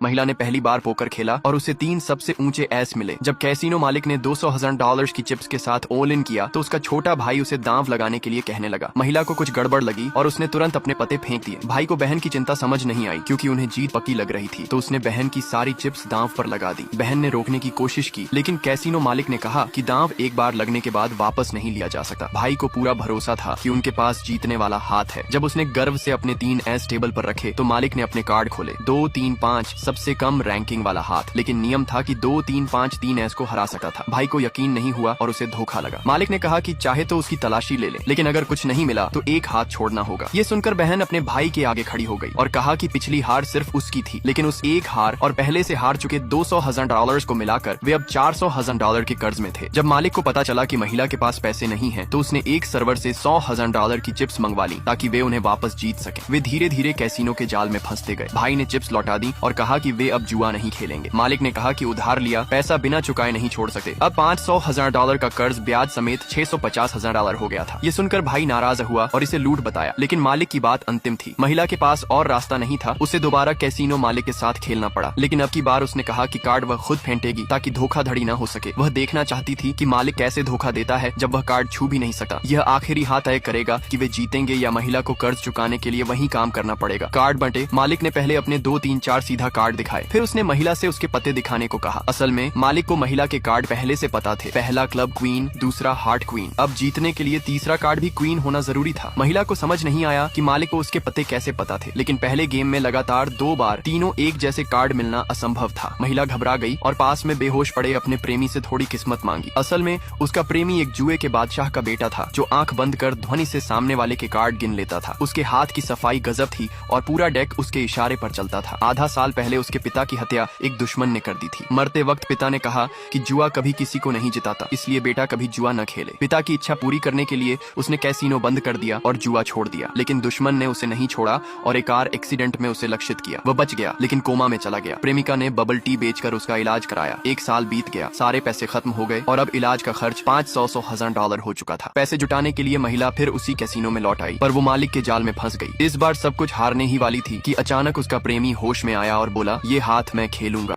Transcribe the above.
महिला ने पहली बार पोकर खेला और उसे 3 सबसे ऊंचे एस मिले। जब कैसीनो मालिक ने $200,000 की चिप्स के साथ ऑल इन किया तो उसका छोटा भाई उसे दांव लगाने के लिए कहने लगा। महिला को कुछ गड़बड़ लगी और उसने तुरंत अपने पते फेंक दिए। भाई को बहन की चिंता समझ नहीं आई क्योंकि उन्हें जीत पक्की लग रही थी, तो उसने बहन की सारी चिप्स दांव पर लगा दी। बहन ने रोकने की कोशिश की, लेकिन कैसीनो मालिक ने कहा कि दांव एक बार लगने के बाद वापस नहीं लिया जा सकता। भाई को पूरा भरोसा था कि उनके पास जीतने वाला हाथ है। जब उसने गर्व से अपने 3 एस टेबल पर रखे तो मालिक ने अपने कार्ड खोले। 2, 3, 5 सबसे कम रैंकिंग वाला हाथ, लेकिन नियम था कि 2, 3, 5 3 एस को हरा सकता था। भाई को यकीन नहीं हुआ और उसे धोखा लगा। मालिक ने कहा कि चाहे तो उसकी तलाशी ले ले, लेकिन अगर कुछ नहीं मिला तो एक हाथ छोड़ना होगा। ये सुनकर बहन अपने भाई के आगे खड़ी हो गई और कहा कि पिछली हार सिर्फ उसकी थी, लेकिन उस एक हार और पहले से हार चुके $200,000 को मिलाकर वे अब $400,000 के कर्ज में थे। जब मालिक को पता चला कि महिला के पास पैसे नहीं हैं, तो उसने एक सर्वर से $100,000 की चिप्स मंगवा ली ताकि वे उन्हें वापस जीत सके। वे धीरे धीरे कैसीनो के जाल में फंसते गए। भाई ने चिप्स लौटा दी और कहा कि वे अब जुआ नहीं खेलेंगे। मालिक ने कहा कि उधार लिया पैसा बिना चुकाए नहीं छोड़ सकते। अब $500,000 का कर्ज ब्याज समेत $650,000 हो गया था। ये सुनकर भाई नाराज हुआ और इसे लूट बताया, लेकिन मालिक की बात अंतिम थी। महिला के पास और रास्ता नहीं था, उसे दोबारा कैसीनो मालिक के साथ खेलना पड़ा, लेकिन अब की बार उसने कहा कि कार्ड वह खुद फेंटेगी ताकि धोखाधड़ी न हो सके। वह देखना चाहती थी कि मालिक कैसे धोखा देता है जब वह कार्ड छू भी नहीं सकता। यह आखिरी हाथ तय करेगा कि वे जीतेंगे या महिला को कर्ज चुकाने के लिए वही काम करना पड़ेगा। कार्ड बंटे। मालिक ने पहले अपने 2, 3, 4 सीधा कार्ड दिखाए, फिर उसने महिला से उसके पते दिखाने को कहा। असल में मालिक को महिला के कार्ड पहले से पता थे। पहला क्लब क्वीन, दूसरा हार्ट क्वीन। अब जीतने के लिए तीसरा कार्ड भी क्वीन होना जरूरी था। महिला को समझ नहीं आया कि मालिक को उसके पते कैसे पता थे, लेकिन पहले गेम में लगातार 2 बार तीनों एक जैसे कार्ड मिलना असंभव था। महिला घबरा गई और पास में बेहोश पड़े अपने प्रेमी से थोड़ी किस्मत मांगी। असल में उसका प्रेमी एक जुए के बादशाह का बेटा था जो आंख बंद कर ध्वनि से सामने वाले के कार्ड गिन लेता था। उसके हाथ की सफाई गजब थी और पूरा डेक उसके इशारे पर चलता था। आधा साल पहले उसके पिता की हत्या एक दुश्मन ने कर दी थी। मरते वक्त पिता ने कहा कि जुआ कभी किसी को नहीं जिताता, इसलिए बेटा कभी जुआ न खेले। पिता की इच्छा पूरी करने के लिए उसने कैसीनो बंद कर दिया और जुआ छोड़ दिया, लेकिन दुश्मन ने उसे नहीं छोड़ा और एक कार एक्सीडेंट में उसे लक्षित किया। वह बच गया लेकिन कोमा में चला गया। प्रेमिका ने बबल टी बेचकर उसका इलाज कराया। 1 साल बीत गया, सारे पैसे खत्म हो गए और अब इलाज का खर्च $500,000 हो चुका था। पैसे जुटाने के लिए महिला फिर उसी कैसीनो में लौट आई, पर वो मालिक के जाल में फंस गई। इस बार सब कुछ हारने ही वाली थी कि अचानक उसका प्रेमी होश में आया और बोला, ये हाथ मैं खेलूंगा।